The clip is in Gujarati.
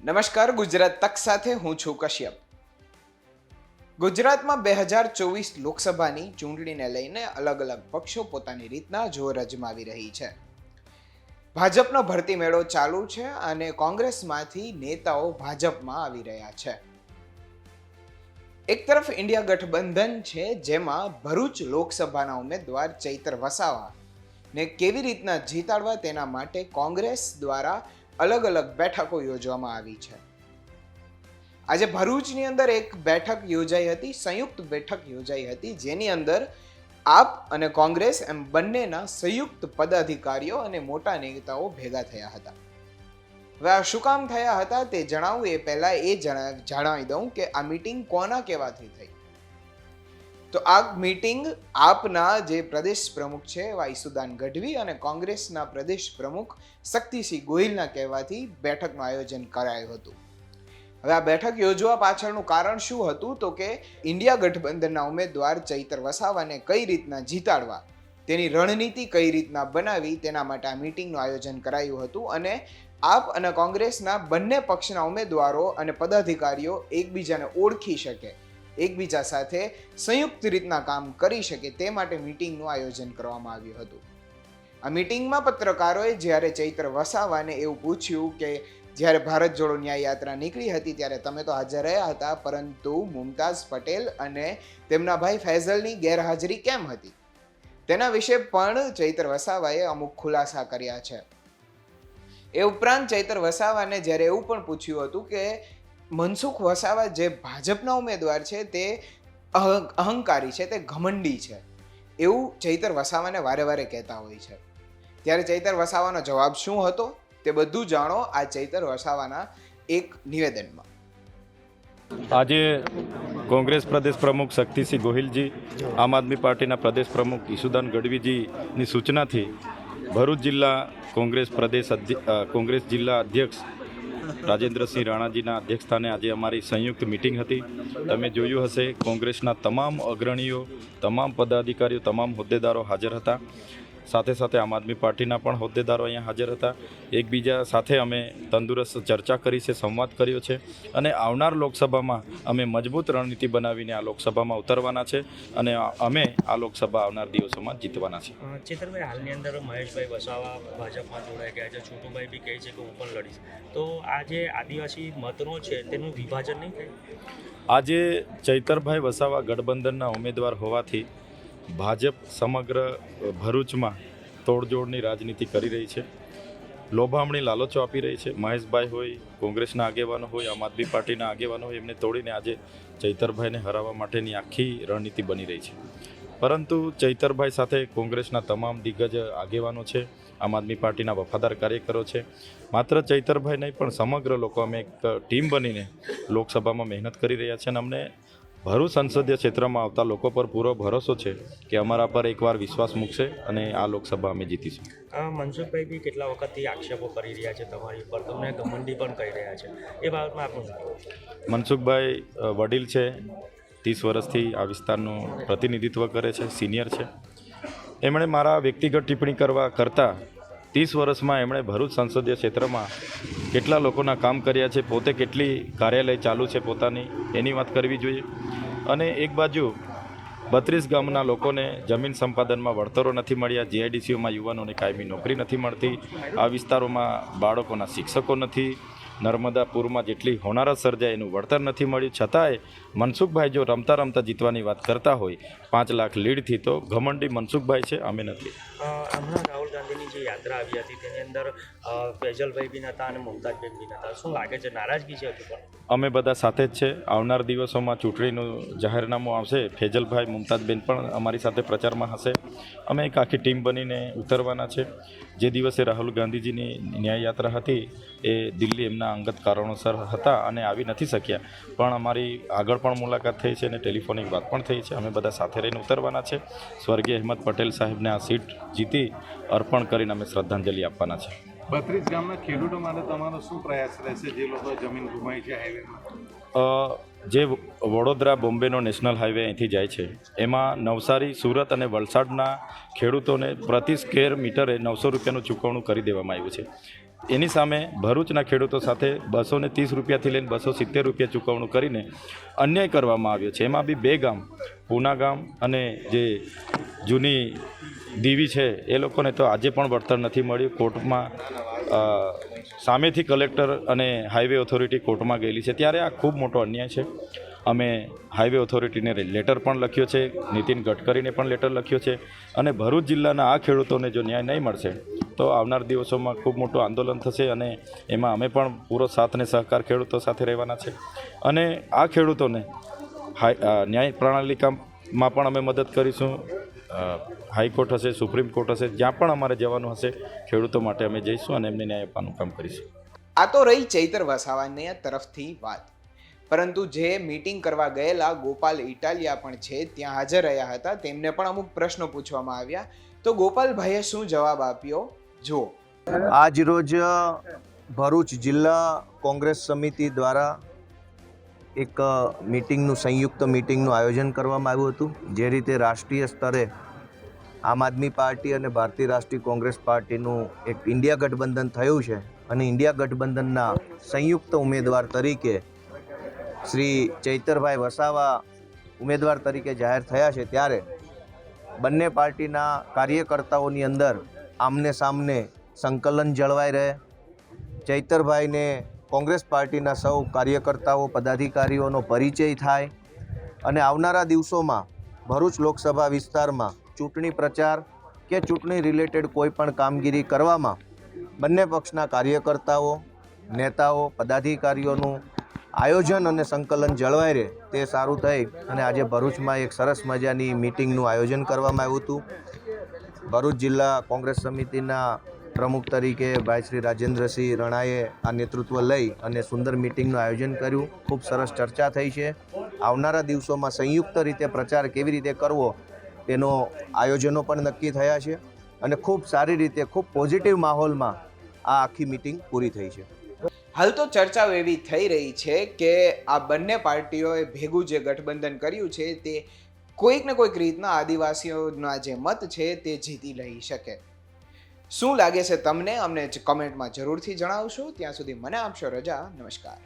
નમસ્કાર, ગુજરાત તક સાથે હું છું કશ્યપ. ગુજરાતમાં 2024 લોકસભાની ચૂંટણીને લઈને અલગ અલગ પક્ષો પોતાની રીતના જોર અજમાવી રહી છે. ભાજપનો ભરતી મેળો ચાલુ છે અને કોંગ્રેસમાંથી નેતાઓ ભાજપમાં આવી રહ્યા છે. એક તરફ ઇન્ડિયા ગઠબંધન છે, જેમાં ભરૂચ લોકસભાના ઉમેદવાર ચૈતર વસાવા ને કેવી રીતના જીતાડવા તેના માટે કોંગ્રેસ દ્વારા અલગ અલગ બેઠકો યોજવામાં આવી છે. આજે ભરૂચની અંદર એક બેઠક યોજાઈ હતી, સંયુક્ત બેઠક યોજાઈ હતી, જેની અંદર આપ અને કોંગ્રેસ એમ બંનેના સંયુક્ત પદાધિકારીઓ અને મોટા નેતાઓ ભેગા થયા હતા. હવે આ શું કામ થયા હતા તે જણાવું એ પહેલા જણાવી દઉં કે આ મીટિંગ કોના કહેવાથી થઈ. તો આ મીટિંગ આપના જે પ્રદેશ પ્રમુખ છે ઈસુદાન ગઢવી અને કોંગ્રેસના પ્રદેશ પ્રમુખ શક્તિસિંહ ગોહિલના કહેવાથી બેઠકનું આયોજન કરાયું હતું. હવે આ બેઠક યોજવા પાછળનું કારણ શું હતું તો કે ઇન્ડિયા ગઠબંધનના ઉમેદવાર ચૈતર વસાવાને કઈ રીતના જીતાડવા, તેની રણનીતિ કઈ રીતના બનાવી, તેના માટે આ મીટિંગનું આયોજન કરાયું હતું. અને આપ અને કોંગ્રેસના બંને પક્ષના ઉમેદવારો અને પદાધિકારીઓ એકબીજાને ઓળખી શકે, એકબીજા સાથે સંયુક્ત રીતના કામ કરી શકે તે માટે મીટિંગનું આયોજન કરવામાં આવ્યું હતું. આ મીટિંગમાં પત્રકારોએ જ્યારે ચૈતર વસાવાને એવું પૂછ્યું કે જ્યારે ભારત જોડો ન્યાય યાત્રા નીકળી હતી ત્યારે તમે તો હાજર રહ્યા હતા, પરંતુ મુમતાઝ પટેલ અને તેમના ભાઈ ફૈઝલની ગેરહાજરી કેમ હતી, તેના વિશે પણ ચૈતર વસાવાએ અમુક ખુલાસા કર્યા છે. એ ઉપરાંત ચૈતર વસાવાને જ્યારે એવું પણ પૂછ્યું હતું કે મનસુખ વસાવા જે ભાજપના ઉમેદવાર છે તે અહંકારી છે, તે ઘમંડી છે, એવું ચૈતર વસાવાને વારે વારે કહેતા હોય છે. ત્યારે ચૈતર વસાવાનો જવાબ શું હતો તે બધું જાણો આ ચૈતર વસાવાના એક નિવેદનમાં. આજે કોંગ્રેસ પ્રદેશ પ્રમુખ શક્તિસિંહ ગોહિલજી, આમ આદમી પાર્ટીના પ્રદેશ પ્રમુખ ઈસુદાન ગઢવીજીની સૂચનાથી ભરૂચ જિલ્લા કોંગ્રેસ જિલ્લા અધ્યક્ષ રાજેન્દ્રસિંહ રાણાજીના અધ્યક્ષસ્થાને આજે અમારી સંયુક્ત મિટિંગ હતી. તમે જોયું હશે, કોંગ્રેસના તમામ અગ્રણીઓ, તમામ પદાધિકારીઓ, તમામ હોદ્દેદારો હાજર હતા. સાથે સાથે આમ આદમી પાર્ટીના પણ હોદ્દેદારો અહીંયા હાજર હતા. એકબીજા સાથે અમે તંદુરસ્ત ચર્ચા કરી છે, સંવાદ કર્યો છે અને આવનાર લોકસભામાં અમે મજબૂત રણનીતિ બનાવીને આ લોકસભામાં ઉતરવાના છે અને અમે આ લોકસભા આવનાર દિવસોમાં જીતવાના છે. ચેતરભાઈ, હાલની અંદર મહેશભાઈ વસાવા ભાજપમાં જોડાઈ ગયા છે, છોટુભાઈ બી કહે છે કે હું પણ લડીશ, તો આ જે આદિવાસી મતનો છે તેનું વિભાજન નહીં થાય? આજે ચૈતરભાઈ વસાવા ગઠબંધનના ઉમેદવાર હોવાથી ભાજપ સમગ્ર ભરૂચમાં તોડજોડની રાજનીતિ કરી રહી છે, લોભામણી લાલચો આપી રહી છે. મહેશભાઈ હોય, કોંગ્રેસના આગેવાનો હોય, આમ આદમી પાર્ટીના આગેવાનો હોય, એમને તોડીને આજે ચૈતરભાઈને હરાવવા માટેની આખી રણનીતિ બની રહી છે. પરંતુ ચૈતરભાઈ સાથે કોંગ્રેસના તમામ દિગ્ગજ આગેવાનો છે, આમ આદમી પાર્ટીના વફાદાર કાર્યકરો છે. માત્ર ચૈતરભાઈ નહીં પણ સમગ્ર લોકો અમે એક ટીમ બનીને લોકસભામાં મહેનત કરી રહ્યા છે અને અમને ભરૂચ સંસદીય ક્ષેત્રમાં આવતા લોકો પર પૂરો ભરોસો છે કે અમારા પર એકવાર વિશ્વાસ મૂકશે અને આ લોકસભા અમે જીતીશું. મનસુખભાઈ બી કેટલા વખતથી આક્ષેપો કરી રહ્યા છે તમારી ઉપર, તમને ઘમંડી પણ કહી રહ્યા છે, એ બાબતમાં આપણું શું? મનસુખભાઈ વડીલ છે, 30 વર્ષથી આ વિસ્તારનું પ્રતિનિધિત્વ કરે છે, સિનિયર છે. એમણે મારા વ્યક્તિગત ટિપ્પણી કરતાં 30 વર્ષમાં એમણે ભરૂચ સંસદીય ક્ષેત્રમાં કેટલા લોકોના કામ કર્યા છે, પોતે કેટલી કાર્યાલય ચાલુ છે પોતાની, એની વાત કરવી જોઈએ. અને એક બાજુ 32 ગામના લોકોને જમીન સંપાદનમાં વળતરો નથી મળ્યા, જીઆઈડીસીઓમાં યુવાનોને કાયમી નોકરી નથી મળતી, આ વિસ્તારોમાં બાળકોના શિક્ષકો નથી, નર્મદાપુરમાં જેટલી હોનારત સર્જાય એનું વળતર નથી મળ્યું. છતાંય મનસુખભાઈ જો રમતા રમતા જીતવાની વાત કરતા હોય 5 લાખ લીડથી, તો ઘમંડી મનસુખભાઈ છે, અમે નથી. હમણાં રાહુલ ગાંધીની જે યાત્રા આવી હતી તેની અંદર ફૈઝલભાઈ બી નહોતા અને મુમતાજબેન બી નહોતા, શું લાગે છે, નારાજગી છે હજુ પણ? અમે બધા સાથે જ છે. આવનાર દિવસોમાં ચૂંટણીનું જાહેરનામું આવશે, ફૈઝલભાઈ, મુમતાજબેન પણ અમારી સાથે પ્રચારમાં હશે. અમે એક આખી ટીમ બનીને ઉતરવાના છે. જે દિવસે રાહુલ ગાંધીજીની ન્યાય યાત્રા હતી એ દિલ્હી એમના અંગત કારણોસર હતા અને આવી નથી શક્યા, પણ અમારી આગળ પણ મુલાકાત થઈ છે અને ટેલિફોનિક વાત પણ થઈ છે. અમે બધા સાથે રહીને ઉતરવાના છે. સ્વર્ગીય અહેમદ પટેલ સાહેબને આ સીટ જીતી અર્પણ કરીને અમે શ્રદ્ધાંજલિ આપવાના છે. 32 ગામના ખેડૂતો માટે તમારો શું પ્રયાસ રહેશે જે લોકો જમીન ગુમાવી છે હાઈવેમાં? જે વડોદરા બોમ્બેનો નેશનલ હાઈવે અહીંથી જાય છે એમાં નવસારી, સુરત અને વલસાડના ખેડૂતોને પ્રતિ સ્ક્વેર મીટરે 900 રૂપિયાનું ચૂકવણું કરી દેવામાં આવ્યું છે. એની સામે ભરૂચના ખેડૂતો સાથે 230 રૂપિયાથી લઈને 270 રૂપિયા ચૂકવણું કરીને અન્યાય કરવામાં આવ્યો છે. એમાં બી 2 ગામ, પૂના ગામ અને જે જૂની દીવી છે એ લોકોને તો આજે પણ વળતર નથી મળ્યું. કોર્ટમાં સામેથી કલેક્ટર અને હાઈવે ઓથોરિટી કોર્ટમાં ગયેલી છે, ત્યારે આ ખૂબ મોટો અન્યાય છે. અમે હાઈવે ઓથોરિટીને લેટર પણ લખ્યો છે, નીતિન ગડકરીને પણ લેટર લખ્યો છે, અને ભરૂચ જિલ્લાના આ ખેડૂતોને જો ન્યાય નહીં મળશે તો આવનાર દિવસોમાં ખૂબ મોટું આંદોલન થશે, અને એમાં અમે પણ પૂરો સાથ અને સહકાર ખેડૂતો સાથે રહેવાના છે. અને આ ખેડૂતોને ન્યાય પ્રણાલિકામાં પણ અમે મદદ કરીશું. હાઈકોર્ટ હશે, સુપ્રીમ કોર્ટ હશે, જ્યાં પણ અમારે જવાનું હશે ખેડૂતો માટે અમે જઈશું અને એમને ન્યાય આપવાનું કામ કરીશું. આ તો રહી ચૈતર વસાવાને તરફથી વાત, પરંતુ જે મીટિંગ કરવા ગયેલા ગોપાલ ઇટાલિયા પણ છે ત્યાં હાજર રહ્યા હતા. તેમને પણ અમુક પ્રશ્નો પૂછવામાં આવ્યા, તો ગોપાલભાઈએ શું જવાબ આપ્યો જુઓ. આજ રોજ ભરૂચ જિલ્લા કોંગ્રેસ સમિતિ દ્વારા એક સંયુક્ત મિટિંગનું આયોજન કરવામાં આવ્યું હતું. જે રીતે રાષ્ટ્રીય સ્તરે આમ આદમી પાર્ટી અને ભારતીય રાષ્ટ્રીય કોંગ્રેસ પાર્ટીનું એક ઇન્ડિયા ગઠબંધન થયું છે, અને ઇન્ડિયા ગઠબંધનના સંયુક્ત ઉમેદવાર તરીકે શ્રી ચૈતરભાઈ વસાવા ઉમેદવાર તરીકે જાહેર થયા છે, ત્યારે બંને પાર્ટીના કાર્યકર્તાઓની અંદર આમને સામને સંકલન જળવાઈ રહે, ચૈતરભાઈને કોંગ્રેસ પાર્ટીના સૌ કાર્યકર્તાઓ, પદાધિકારીઓનો પરિચય થાય, અને આવનારા દિવસોમાં ભરૂચ લોકસભા વિસ્તારમાં ચૂંટણી પ્રચાર કે ચૂંટણી રિલેટેડ કોઈ પણ કામગીરી કરવામાં બંને પક્ષના કાર્યકર્તાઓ, નેતાઓ, પદાધિકારીઓનું આયોજન અને સંકલન જળવાઈ રહે તે સારું થઈ અને આજે ભરૂચમાં એક સરસ મજાની મિટિંગનું આયોજન કરવામાં આવ્યું હતું. ભરૂચ જિલ્લા કોંગ્રેસ સમિતિના પ્રમુખ તરીકે ભાઈ શ્રી રાજેન્દ્રસિંહ રણાએ આ નેતૃત્વ લઈ અને સુંદર મિટિંગનું આયોજન કર્યું. ખૂબ સરસ ચર્ચા થઈ છે. આવનારા દિવસોમાં સંયુક્ત રીતે પ્રચાર કેવી રીતે કરવો તેનો આયોજનો પણ નક્કી થયા છે, અને ખૂબ સારી રીતે, ખૂબ પોઝિટિવ માહોલમાં આ આખી મિટિંગ પૂરી થઈ છે. હાલ તો ચર્ચાઓ એવી થઈ રહી છે કે આ બંને પાર્ટીઓએ ભેગું જે ગઠબંધન કર્યું છે તે કોઈક ને કોઈક રીતના આદિવાસીઓના જે મત છે તે જીતી લઈ શકે. શું લાગે છે તમને? અમને કમેન્ટમાં જરૂરથી જણાવશો. ત્યાં સુધી મને આપશો રજા. નમસ્કાર.